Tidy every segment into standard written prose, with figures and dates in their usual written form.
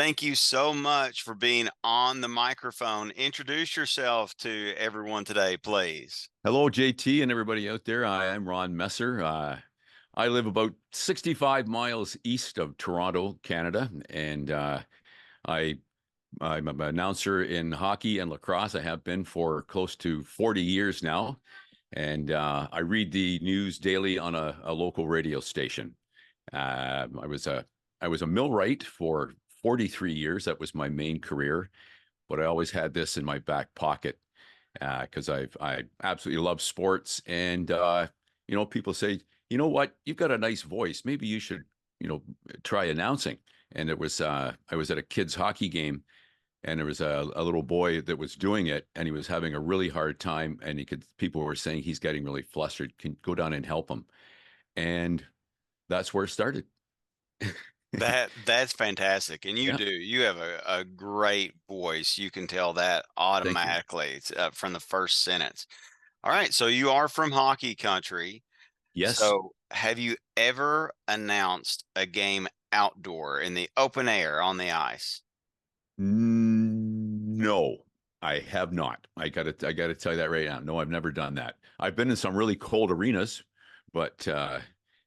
thank you so much for being on the microphone. Introduce yourself to everyone today, please. Hello, JT, and everybody out there. I am Ron Messer. I live about 65 miles east of Toronto, Canada, and I I'm an announcer in hockey and lacrosse. I have been for close to 40 years now, and I read the news daily on a local radio station. I was a millwright for 43 years. That was my main career, but I always had this in my back pocket because I absolutely love sports. And people say, you know what, you've got a nice voice. Maybe you should, try announcing. And it was I was at a kids hockey game, and there was a little boy that was doing it, and he was having a really hard time, and people were saying he's getting really flustered. Can go down and help him, and that's where it started. That's fantastic. And Yeah, you have a great voice. You can tell that thank you. automatically from the first sentence. All right. So you are from hockey country. Yes. So have you ever announced a game outdoor in the open air on the ice? No, I have not. I gotta tell you that right now. No, I've never done that. I've been in some really cold arenas, but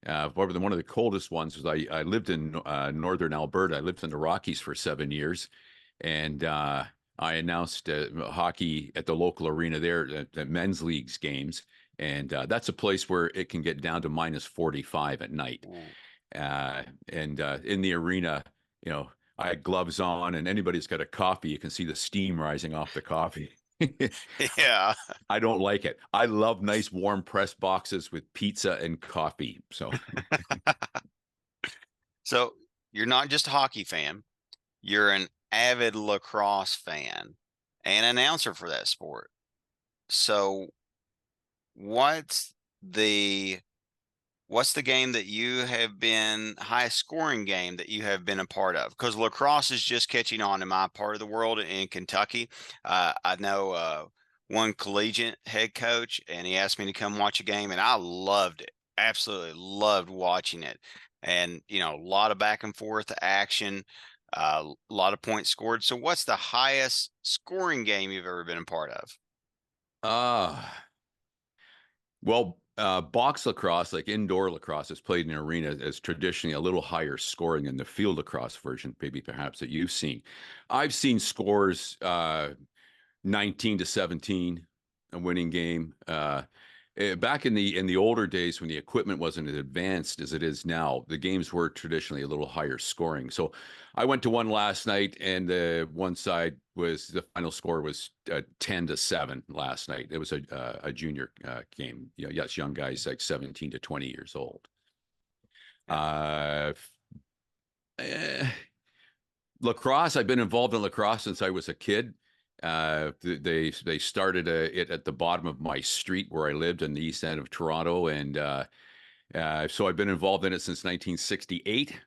probably one of the coldest ones was I lived in northern Alberta. I lived in the Rockies for 7 years, and I announced hockey at the local arena there, the men's leagues games, and that's a place where it can get down to minus 45 at night. Ooh. And in the arena, you know, I had gloves on, and anybody's got a coffee, you can see the steam rising off the coffee. Yeah. I don't like it. I love nice warm press boxes with pizza and coffee. So, So you're not just a hockey fan, you're an avid lacrosse fan and announcer for that sport. So what's the what's the game that you have been highest scoring game that you have been a part of? Because lacrosse is just catching on in my part of the world in Kentucky. I know one collegiate head coach, and he asked me to come watch a game, and I loved it. Absolutely loved watching it. And a lot of back and forth action, a lot of points scored. So, what's the highest scoring game you've ever been a part of? uh, well, box lacrosse, like indoor lacrosse, is played in an arena is traditionally a little higher scoring than the field lacrosse version, maybe perhaps that you've seen. I've seen scores 19 to 17, a winning game. Back in the older days when the equipment wasn't as advanced as it is now, the games were traditionally a little higher scoring. So I went to one last night, and the final score was 10-7 last night. It was a junior game. Yes, young guys like 17 to 20 years old. Yeah. Uh, eh, Lacrosse, I've been involved in lacrosse since I was a kid. They started it at the bottom of my street where I lived in the east end of Toronto, and so I've been involved in it since 1968.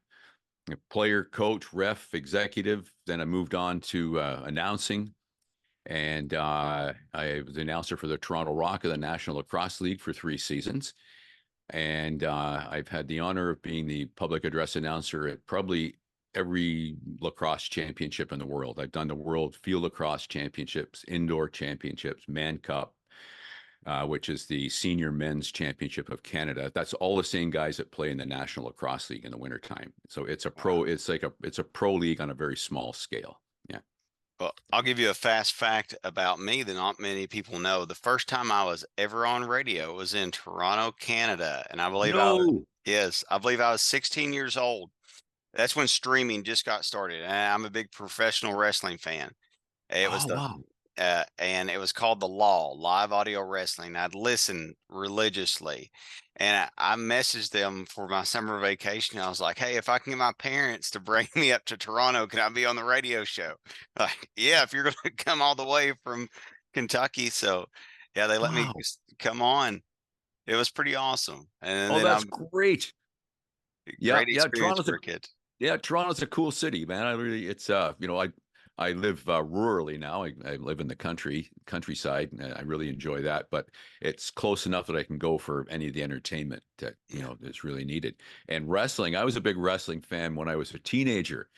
Player, coach, ref, executive. Then I moved on to announcing, and I was the announcer for the Toronto Rock of the National Lacrosse League for 3 seasons. And I've had the honor of being the public address announcer at probably every lacrosse championship in the world. I've done the World Field Lacrosse Championships, Indoor Championships, Man Cup, which is the senior men's championship of Canada. That's all the same guys that play in the National Lacrosse League in the wintertime. So Wow. it's a pro league on a very small scale. Yeah. Well, I'll give you a fast fact about me that not many people know. The first time I was ever on radio was in Toronto, Canada, and No. I believe I was 16 years old. That's when streaming just got started, and I'm a big professional wrestling fan. It was Oh, wow. and it was called The Law, live audio wrestling. I'd listen religiously, and I messaged them for my summer vacation. I was like, "Hey, if I can get my parents to bring me up to Toronto, can I be on the radio show?" Like, yeah, if you're going to come all the way from Kentucky. So, yeah, they let me Wow. come on. It was pretty awesome, and Oh, then that's I'm great. Yeah, great yeah. experience for a kid. Toronto's a cool city, man. I really, it's I live rurally now. I live in the countryside, and I really enjoy that. But it's close enough that I can go for any of the entertainment that Yeah. is really needed. And wrestling, I was a big wrestling fan when I was a teenager,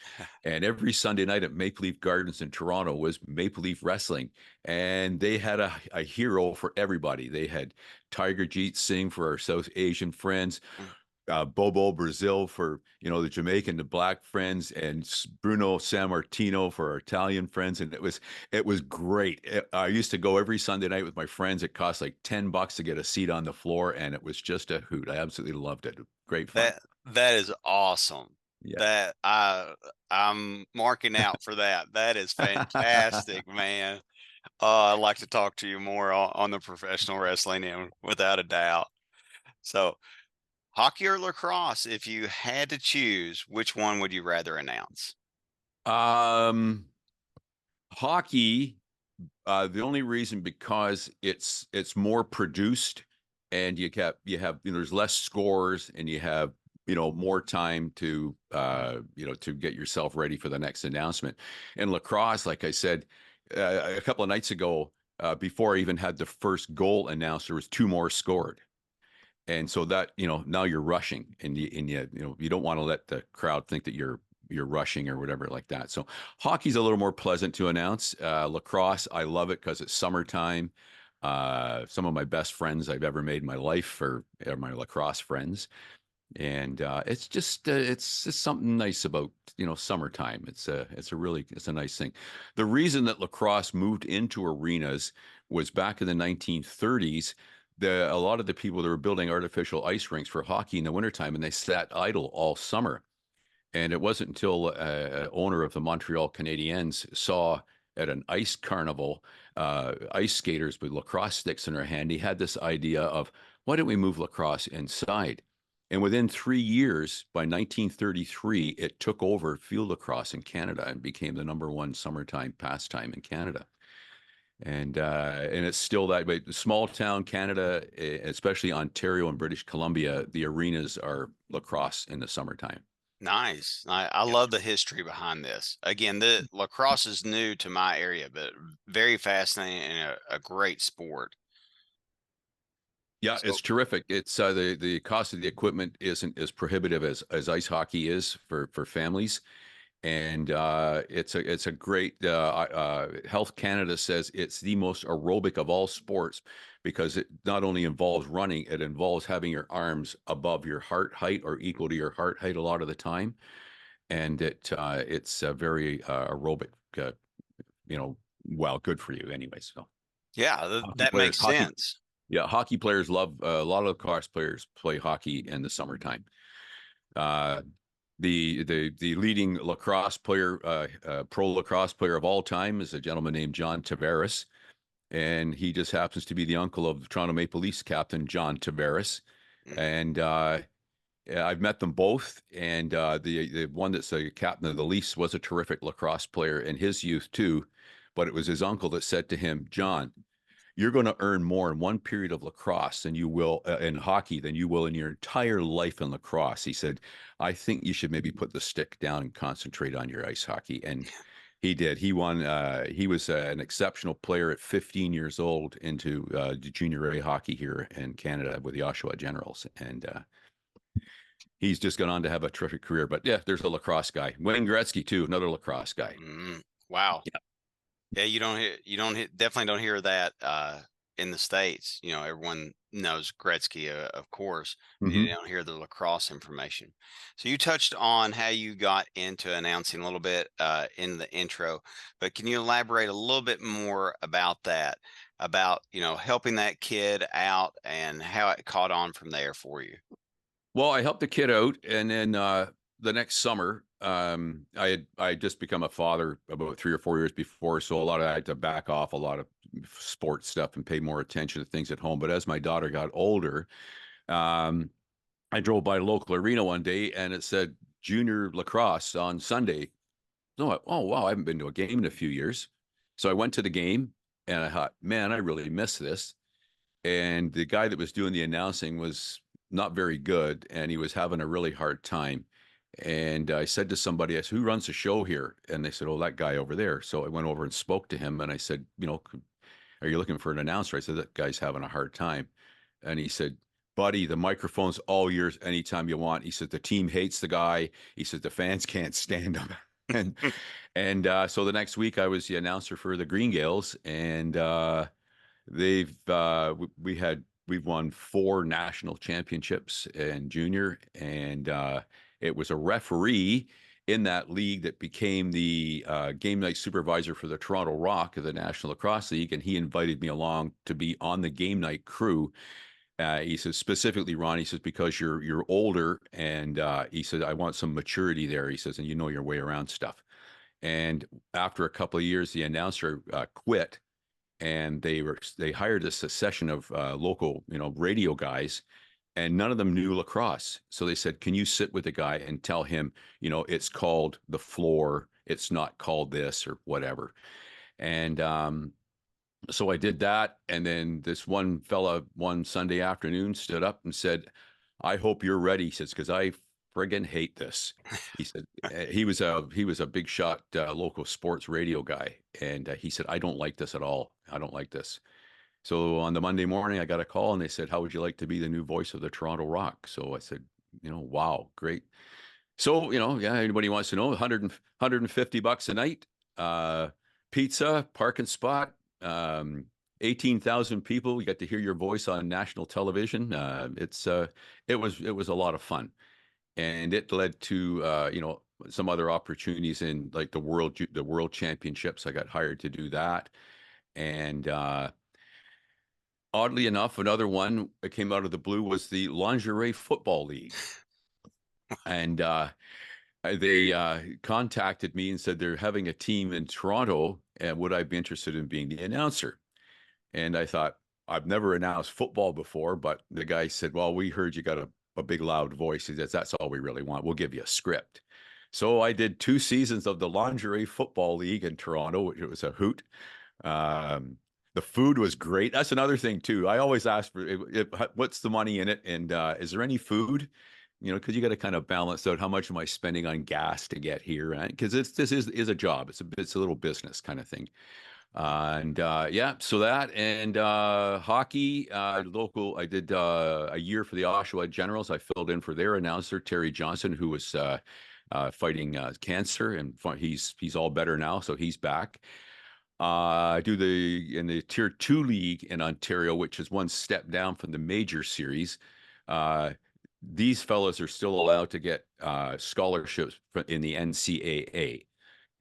and every Sunday night at Maple Leaf Gardens in Toronto was Maple Leaf Wrestling, and they had a hero for everybody. They had Tiger Jeet Singh for our South Asian friends, Mm. Bobo Brazil for the Jamaican, the black friends, and Bruno Sammartino for our Italian friends, and it was great. I used to go every Sunday night with my friends. It cost like $10 to get a seat on the floor, and it was just a hoot. I absolutely loved it. Great fun. That is awesome. Yeah. That I'm marking out for that. That is fantastic, man. I'd like to talk to you more on the professional wrestling end, without a doubt. So, hockey or lacrosse, if you had to choose, which one would you rather announce? Um, Hockey. The only reason because it's more produced, and you have there's less scores, and you have more time to get yourself ready for the next announcement. And lacrosse, like I said a couple of nights ago, before I even had the first goal announced, there was two more scored. And so that now you're rushing, and you don't want to let the crowd think that you're rushing or whatever like that. So hockey's a little more pleasant to announce. Lacrosse, I love it because it's summertime. Some of my best friends I've ever made in my life are my lacrosse friends, and it's just something nice about summertime. It's a nice thing. The reason that lacrosse moved into arenas was back in the 1930s. A lot of the people that were building artificial ice rinks for hockey in the wintertime, and they sat idle all summer. And it wasn't until owner of the Montreal Canadiens saw at an ice carnival ice skaters with lacrosse sticks in their hand. He had this idea of, why don't we move lacrosse inside? And within 3 years, by 1933, it took over field lacrosse in Canada and became the number one summertime pastime in Canada. And it's still that way. Small town Canada, especially Ontario and British Columbia, the arenas are lacrosse in the summertime. Nice. I Yeah. love the history behind this. Again, the lacrosse is new to my area, but very fascinating and a great sport. Yeah, So, it's terrific. It's the cost of the equipment isn't as prohibitive as ice hockey is for families, and it's a great. Health Canada says it's the most aerobic of all sports because it not only involves running, it involves having your arms above your heart height or equal to your heart height a lot of the time, and it's very aerobic. Uh, well, good for you anyway. So yeah, hockey that players, makes hockey sense. yeah, hockey players love a lot of lacrosse players play hockey in the summertime. Uh, the leading lacrosse player, pro lacrosse player of all time, is a gentleman named John Tavares, and he just happens to be the uncle of the Toronto Maple Leafs captain John Tavares. Mm. And yeah, I've met them both, and the one that's a captain of the Leafs was a terrific lacrosse player in his youth too. But it was his uncle that said to him, John, you're going to earn more in one period of lacrosse than you will in hockey than you will in your entire life in lacrosse. He said, I think you should maybe put the stick down and concentrate on your ice hockey. And he did. He won. He was an exceptional player at 15 years old into junior A hockey here in Canada with the Oshawa Generals. And he's just gone on to have a terrific career. But yeah, there's a lacrosse guy. Wayne Gretzky, too, another lacrosse guy. Mm. Wow. Yeah, definitely don't hear that in the States. Everyone knows Gretzky, of course, but you Hmm. don't hear the lacrosse information. So you touched on how you got into announcing a little bit in the intro, but can you elaborate a little bit more about that, about, helping that kid out and how it caught on from there for you? Well, I helped the kid out, and then the next summer, I had just become a father about 3 or 4 years before, so I had to back off a lot of sports stuff and pay more attention to things at home. But as my daughter got older, um, I drove by a local arena one day, and it said junior lacrosse on Sunday. So oh wow, I haven't been to a game in a few years. So I went to the game, and I thought, man, I really miss this. And the guy that was doing the announcing was not very good, and he was having a really hard time. And I said to somebody, I said, who runs the show here? And they said, oh, that guy over there. So I went over and spoke to him and I said, are you looking for an announcer? I said, that guy's having a hard time. And he said, buddy, the microphone's all yours anytime you want. He said, the team hates the guy. He said, the fans can't stand him. and so the next week I was the announcer for the Green Gales, and we've won 4 national championships in junior, and it was a referee in that league that became the game night supervisor for the Toronto Rock of the National Lacrosse League, and he invited me along to be on the game night crew. He says specifically, Ron, he says, because you're older, and he said, I want some maturity there. He says, and you know your way around stuff. And after a couple of years, the announcer quit, and they hired a succession of local, radio guys, and none of them knew lacrosse. So they said, can you sit with the guy and tell him, it's called the floor, it's not called this or whatever. And so I did that, and then this one fella one Sunday afternoon stood up and said, I hope you're ready. He says, because I friggin' hate this. He said he was a big shot local sports radio guy, and he said, I don't like this at all. I don't like this. So on the Monday morning, I got a call, and they said, how would you like to be the new voice of the Toronto Rock? So I said, wow, great. So, yeah, anybody wants to know, 150 bucks a night, pizza, parking spot, 18,000 people. We got to hear your voice on national television. It was a lot of fun, and it led to some other opportunities in like the world championships. I got hired to do that, and oddly enough, another one that came out of the blue was the lingerie football league, and they contacted me and said they're having a team in Toronto, and would I be interested in being the announcer? And I thought, I've never announced football before, but the guy said, well, we heard you got a big loud voice. He says, that's all we really want. We'll give you a script. So I did 2 seasons of the lingerie football league in Toronto. It was a hoot. Um, the food was great. That's another thing too. I always ask for what's the money in it, and is there any food? Because you got to kind of balance out how much am I spending on gas to get here, right? Because this is a job. It's a little business kind of thing. And yeah, so that and hockey, local. I did a year for the Oshawa Generals. I filled in for their announcer Terry Johnson, who was fighting cancer, and he's all better now, so he's back. I do in the Tier 2 league in Ontario, which is one step down from the major series. These fellows are still allowed to get scholarships in the NCAA.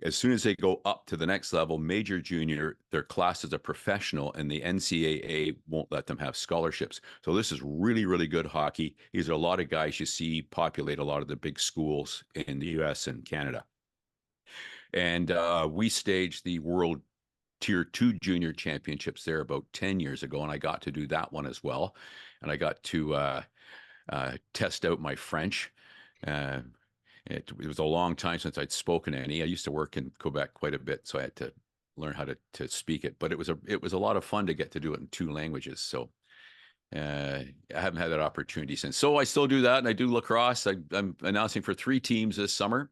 As soon as they go up to the next level, major, junior, they're classed as a professional, and the NCAA won't let them have scholarships. So this is really, really good hockey. These are a lot of guys you see populate a lot of the big schools in the US and Canada. And we staged the World Tier 2 Junior Championships there about 10 years ago, and I got to do that one as well. And I got to test out my French. It was a long time since I'd spoken any. I used to work in Quebec quite a bit, so I had to learn how to speak it. But it was a lot of fun to get to do it in 2 languages. So I haven't had that opportunity since. So I still do that, and I do lacrosse. I'm announcing for 3 teams this summer,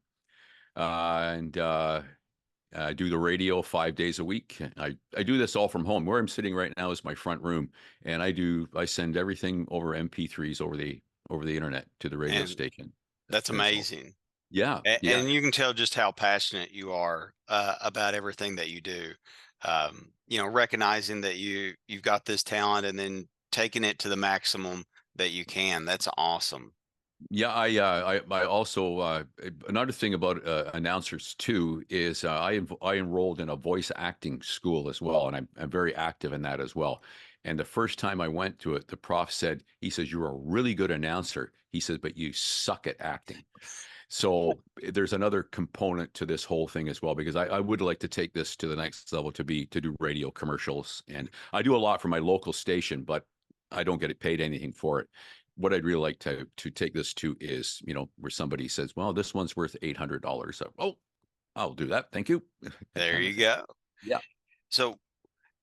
and I do the radio 5 days a week. I do this all from home. Where I'm sitting right now is my front room, and I send everything over MP3s over the internet to the radio And station. that's And so, amazing. yeah, yeah. And you can tell just how passionate you are about everything that you do. Recognizing that you've got this talent and then taking it to the maximum that you can. That's awesome. Yeah, I also another thing about announcers too is I enrolled in a voice acting school as well, and I'm very active in that as well. And the first time I went to it, the prof said, he says, you're a really good announcer. He says, but you suck at acting. So there's another component to this whole thing as well, because I would like to take this to the next level to do radio commercials. And I do a lot for my local station, but I don't get paid anything for it. What I'd really like to take this to is, where somebody says, well, this one's worth $800. So, oh, I'll do that. Thank you. That There kind of you thing. go. Yeah. So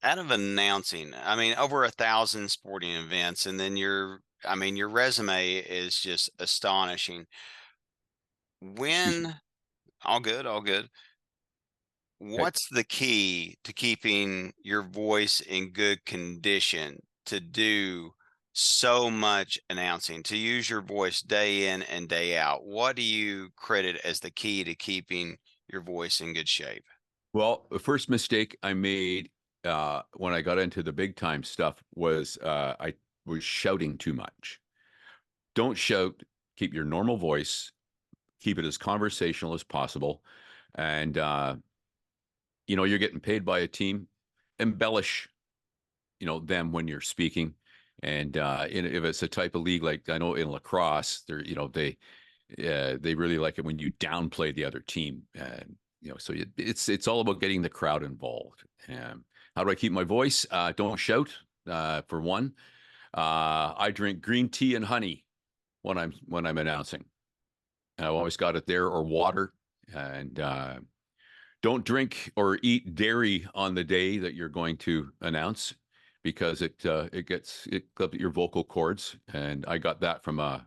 out of announcing, I mean, over 1,000 sporting events, and then your resume is just astonishing. When all good, all good. Okay. What's the key to keeping your voice in good condition to do so much announcing, to use your voice day in and day out? What do you credit as the key to keeping your voice in good shape? Well, the first mistake I made when I got into the big time stuff was I was shouting too much. Don't shout. Keep your normal voice. Keep it as conversational as possible. And you're getting paid by a team. Embellish, them when you're speaking. And if it's a type of league like I know in lacrosse, they really like it when you downplay the other team. And so it's all about getting the crowd involved. How do I keep my voice? Don't shout. For one, I drink green tea and honey when I'm announcing. I've always got it there, or water. And don't drink or eat dairy on the day that you're going to announce because it clips your vocal cords. And I got that from a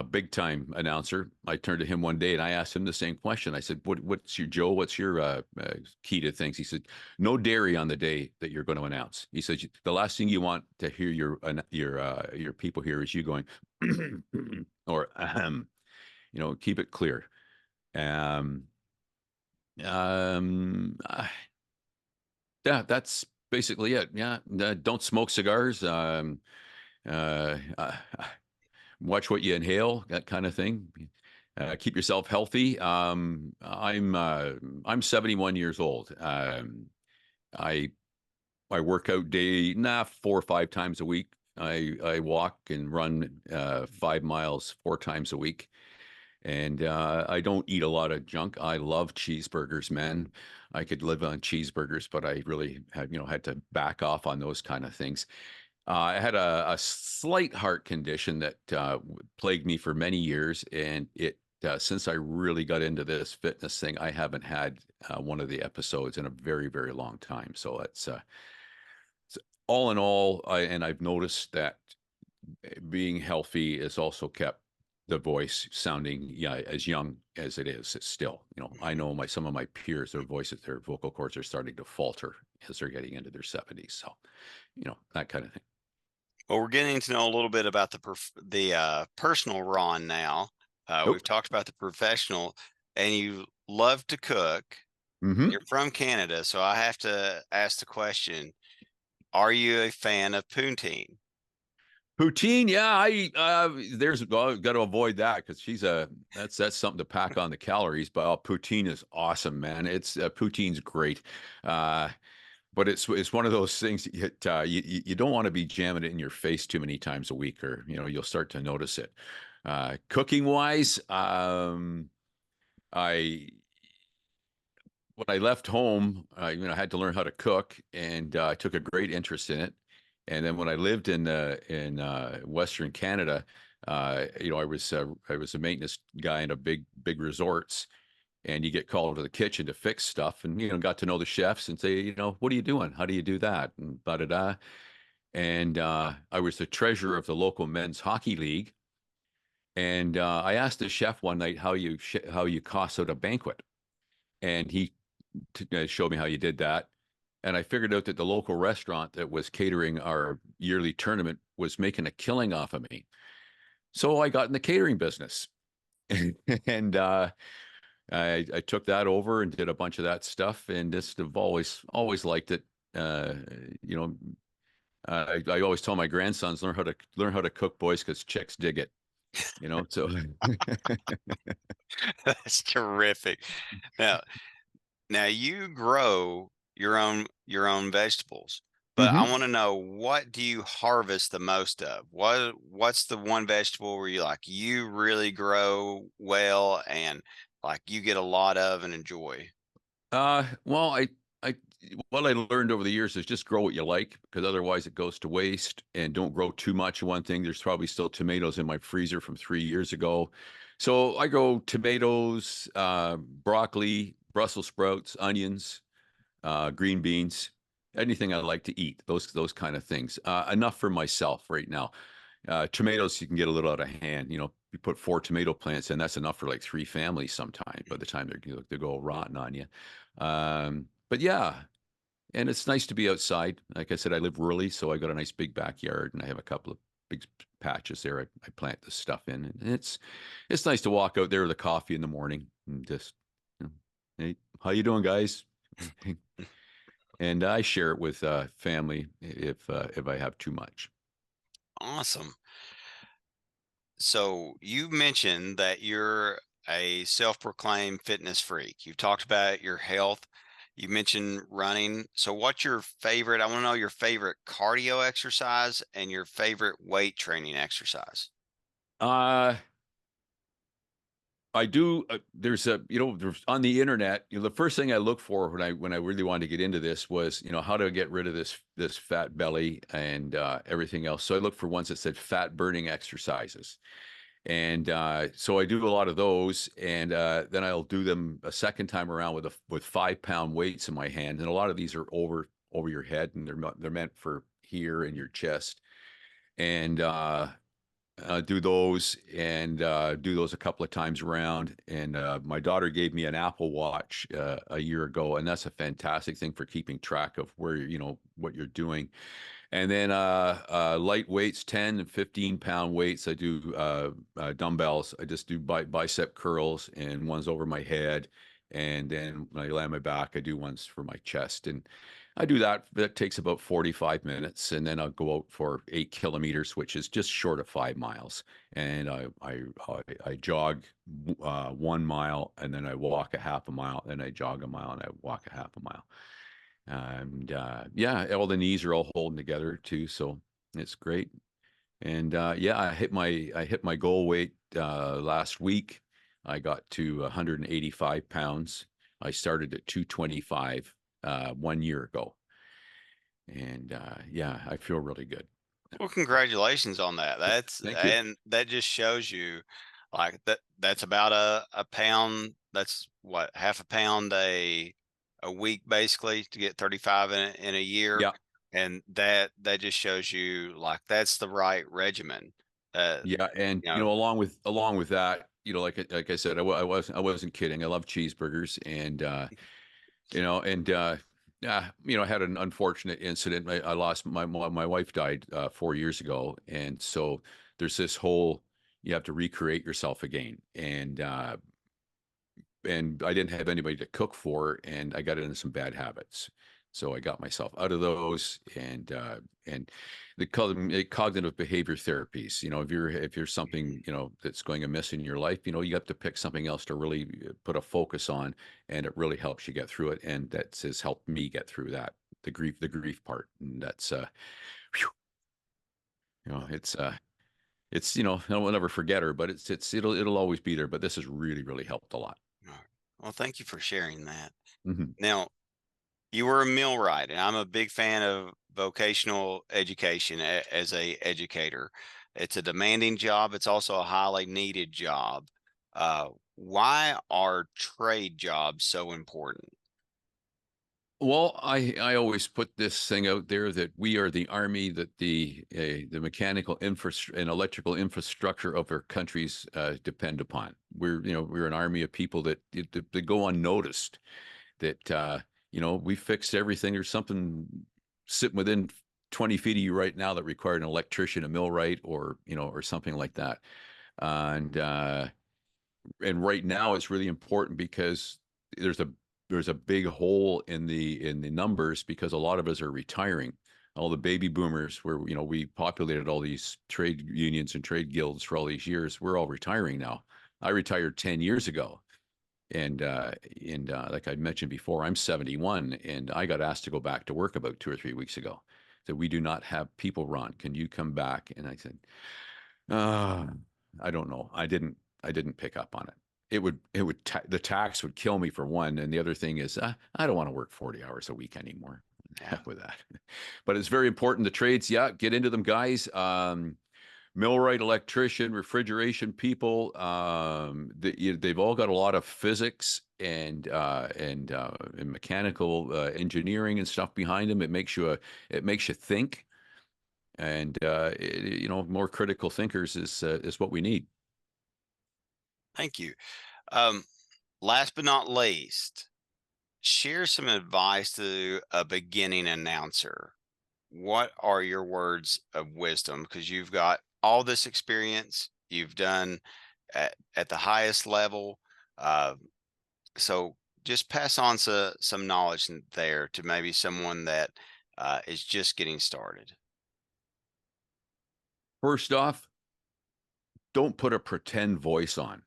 big time announcer. I turned to him one day and I asked him the same question. I said, "What's your Joe? What's your key to things?" He said, "No dairy on the day that you're going to announce." He said, "The last thing you want to hear your people hear is you going or keep it clear." Um, um, yeah, that's basically it. Yeah, don't smoke cigars. Uh, watch what you inhale, that kind of thing. Keep yourself healthy. I'm 71 years old. I I work out 4 or 5 times a week. I walk and run 5 miles 4 times a week. And I don't eat a lot of junk. I love cheeseburgers, man. I could live on cheeseburgers, but I really had to back off on those kind of things. I had a slight heart condition that plagued me for many years, and it since I really got into this fitness thing, I haven't had one of the episodes in a very, very long time. So it's all in all, I've noticed that being healthy has also kept the voice sounding as young as it is. It's still, I know some of my peers, their vocal cords are starting to falter as they're getting into their 70s. So, that kind of thing. Well, we're getting to know a little bit about the personal Ron now. We've Nope. talked about the professional, and you love to cook. Hmm. You're from Canada, so I have to ask the question: are you a fan of poutine? Poutine, yeah, I've got to avoid that because that's something to pack on the calories. But poutine is awesome, man. Poutine's great. Uh, but it's one of those things you don't want to be jamming it in your face too many times a week, or you'll start to notice it. Cooking wise, I when I left home, I had to learn how to cook, and I took a great interest in it. And then when I lived in Western Canada, I was a maintenance guy in a big resorts, and you get called to the kitchen to fix stuff, and got to know the chefs and say, what are you doing? How do you do that? And da da da. And I was the treasurer of the local men's hockey league, and I asked the chef one night how you cost out a banquet, and he showed me how you did that. And I figured out that the local restaurant that was catering our yearly tournament was making a killing off of me. So I got in the catering business. And I took that over and did a bunch of that stuff, and just have always liked it. Uh, you know, I always tell my grandsons learn how to cook, boys, because chicks dig it. So That's terrific. Now, now you grow your own vegetables, but I hmm. want to know, what do you harvest the most of? What's the one vegetable where you really grow well and like you get a lot of and enjoy? Well, I what I learned over the years is just grow what you like, because otherwise it goes to waste, and don't grow too much of one thing. There's probably still tomatoes in my freezer from 3 years ago. So I grow tomatoes, broccoli, Brussels sprouts, onions, green beans, anything I like to eat, those kind of things. Enough for myself right now. Tomatoes, you can get a little out of hand. you put 4 tomato plants in, that's enough for like 3 families sometimes by the time they go rotten on you. But yeah, and it's nice to be outside. Like I said, I live rurally, so I got a nice big backyard, and I have a couple of big patches there. I plant this stuff in, and it's nice to walk out there with a coffee in the morning and just, you know, hey, how you doing, guys? And I share it with family if I have too much. Awesome. So you mentioned that you're a self-proclaimed fitness freak. You talked about your health. You mentioned running. So what's your favorite? I want to know your favorite cardio exercise and your favorite weight training exercise. Uh, I do. There's there's on the internet. The first thing I look for when I really wanted to get into this was, how to get rid of this fat belly and everything else. So I look for ones that said fat burning exercises, and so I do a lot of those, and then I'll do them a second time around with 5 pound weights in my hand, and a lot of these are over your head, and they're meant for here in your chest, and do those and do those a couple of times around. And my daughter gave me an Apple Watch a year ago, and that's a fantastic thing for keeping track of where what you're doing. And then light weights, 10 and 15 pound weights. I do dumbbells. I just do bicep curls and ones over my head. And then when I lay on my back, I do ones for my chest. And I do that. That takes about 45 minutes. And then I'll go out for 8 kilometers, which is just short of 5 miles. And I jog 1 mile, and then I walk a half a mile, and I jog a mile, and I walk a half a mile. And yeah, all the knees are all holding together too, so it's great. And yeah, I hit my goal weight last week. I got to 185 pounds. I started at 225 1 year ago, and yeah, I feel really good. Well, congratulations on that. Thank you. And that just shows you like that's about a pound. That's what, half a pound a week basically to get 35 in a year. Yeah, And that just shows you like that's the right regimen. Uh, yeah, and you know, along with that, like I said, I wasn't kidding. I love cheeseburgers, and yeah, I had an unfortunate incident. I lost my wife died 4 years ago, and so there's this whole you have to recreate yourself again, and I didn't have anybody to cook for, and I got into some bad habits. So I got myself out of those, and they call them cognitive behavior therapies. If you're something that's going amiss in your life, you have to pick something else to really put a focus on, and it really helps you get through it. And that has helped me get through that, the grief part, and that's whew, it's I will never forget her, but it'll always be there. But this has really helped a lot. well, thank you for sharing that. Hmm. Now, you were a millwright, and I'm a big fan of vocational education as a educator. It's a demanding job. It's also a highly needed job. Why are trade jobs so important? Well, I always put this thing out there that we are the army that the mechanical infrastructure and electrical infrastructure of our countries depend upon. We're an army of people that go unnoticed. That we fixed everything. There's something sitting within 20 feet of you right now that required an electrician, a millwright, or something like that. And right now it's really important because there's a there's a big hole in the numbers because a lot of us are retiring. All the baby boomers, where we populated all these trade unions and trade guilds for all these years, we're all retiring now. I retired 10 years ago, and like I mentioned before, I'm 71, and I got asked to go back to work about 2 or 3 weeks ago. So we do not have people, Ron. Can you come back? And I said, uh, I don't know. I didn't pick up on it. The tax would kill me for one, and the other thing is I don't want to work 40 hours a week anymore. Yeah. Heck with that. But it's very important. The trades, yeah, get into them, guys. Millwright, electrician, refrigeration people. They've all got a lot of physics and mechanical engineering and stuff behind them. It makes you think, and more critical thinkers is what we need. Thank you. Um, Last but not least, share some advice to a beginning announcer. What are your words of wisdom? Because you've got all this experience, you've done at the highest level. Uh, so just pass on some knowledge there to maybe someone that is just getting started. First off, don't put a pretend voice on.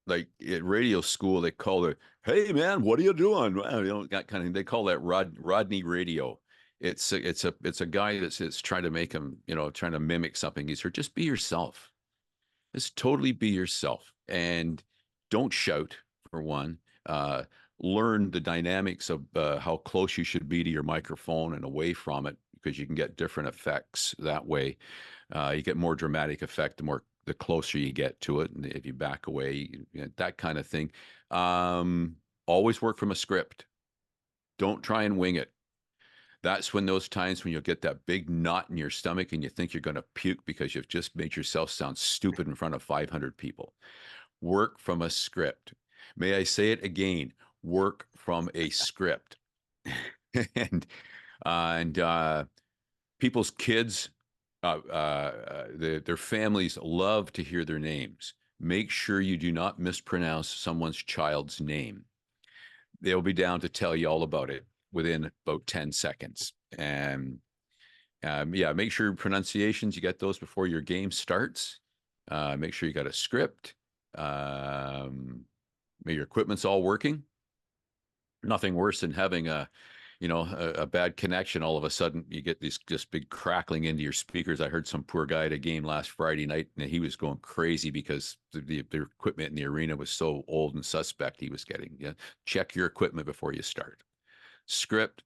Like at radio school, they call it, "Hey man, what are you doing?" Well, that kind of. They call that Rodney Radio. It's a guy that's trying to make him, trying to mimic something. He's here. Just be yourself. Just totally be yourself, and don't shout for one. Learn the dynamics of how close you should be to your microphone and away from it, because you can get different effects that way. You get more dramatic effect the closer you get to it, and if you back away, that kind of thing. Um, Always work from a script. Don't try and wing it. That's when those times when you'll get that big knot in your stomach and you think you're going to puke because you've just made yourself sound stupid in front of 500 people. Work from a script. May I say it again? Work from a script. and and people's kids, their families love to hear their names. Make sure you do not mispronounce someone's child's name. They'll be down to tell you all about it within about 10 seconds. And yeah, make sure pronunciations, you get those before your game starts. Make sure you got a script. Your equipment's all working. Nothing worse than having a bad connection. All of a sudden, you get this just big crackling into your speakers. I heard some poor guy at a game last Friday night, and he was going crazy because the equipment in the arena was so old and suspect. He was getting, yeah. Check your equipment before you start. Script.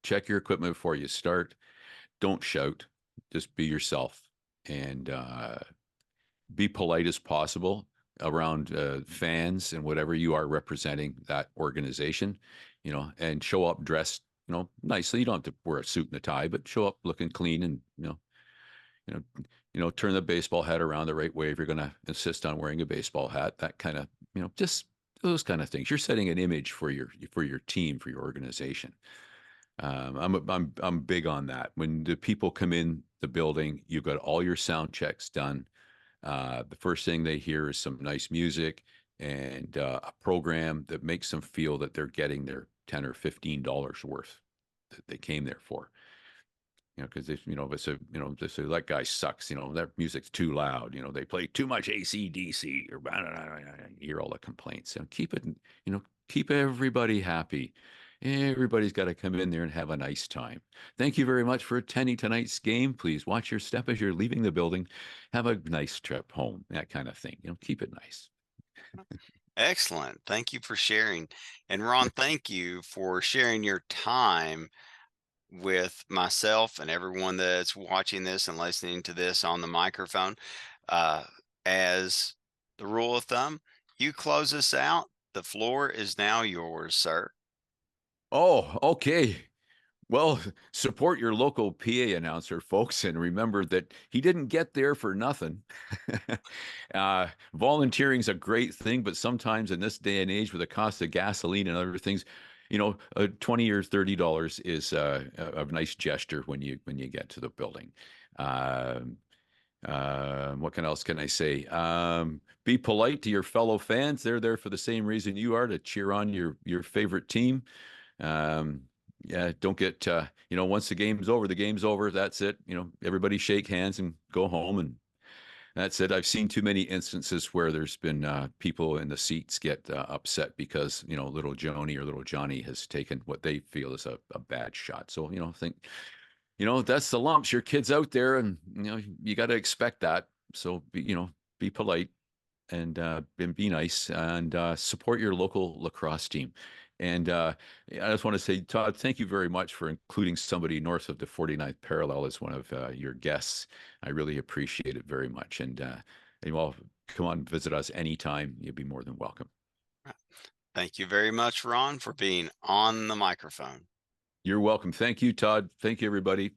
Check your equipment before you start. Don't shout. Just be yourself, and be polite as possible around fans and whatever you are representing that organization, and show up dressed, nicely. You don't have to wear a suit and a tie, but show up looking clean, and you know, turn the baseball hat around the right way if you're going to insist on wearing a baseball hat. That kind of, just those kind of things. You're setting an image for your team, for your organization. I'm big on that. When the people come in the building, you've got all your sound checks done. The first thing they hear is some nice music and a program that makes them feel that they're getting their $10 or $15 worth that they came there for. Because if they say that guy sucks, that music's too loud, they play too much AC/DC, or blah, blah, blah, blah, you hear all the complaints. And keep everybody happy. Everybody's got to come in there and have a nice time. Thank you very much for attending tonight's game. Please watch your step as you're leaving the building. Have a nice trip home, that kind of thing. Keep it nice. Excellent. Thank you for sharing. And Ron, thank you for sharing your time with myself and everyone that's watching this and listening to this on the microphone. Uh, as the rule of thumb, you close us out. The floor is now yours, sir. Oh, okay. Well, support your local PA announcer, folks, and remember that he didn't get there for nothing. Volunteering is a great thing, but sometimes in this day and age, with the cost of gasoline and other things, $20 or $30 is a nice gesture when you get to the building. What else can I say? Be polite to your fellow fans. They're there for the same reason you are, to cheer on your favorite team. Um, yeah, don't get once the game's over, the game's over. That's it. Everybody shake hands and go home, and that's it. I've seen too many instances where there's been people in the seats get upset because little Joni or little Johnny has taken what they feel is a bad shot. So think that's the lumps. Your kid's out there, and you got to expect that. So be polite, and be nice, and support your local lacrosse team. And I just want to say, Todd, thank you very much for including somebody north of the 49th parallel as one of your guests. I really appreciate it very much. And you all come on, visit us anytime. You'll be more than welcome. Thank you very much, Ron, for being on the microphone. You're welcome. Thank you, Todd. Thank you, everybody.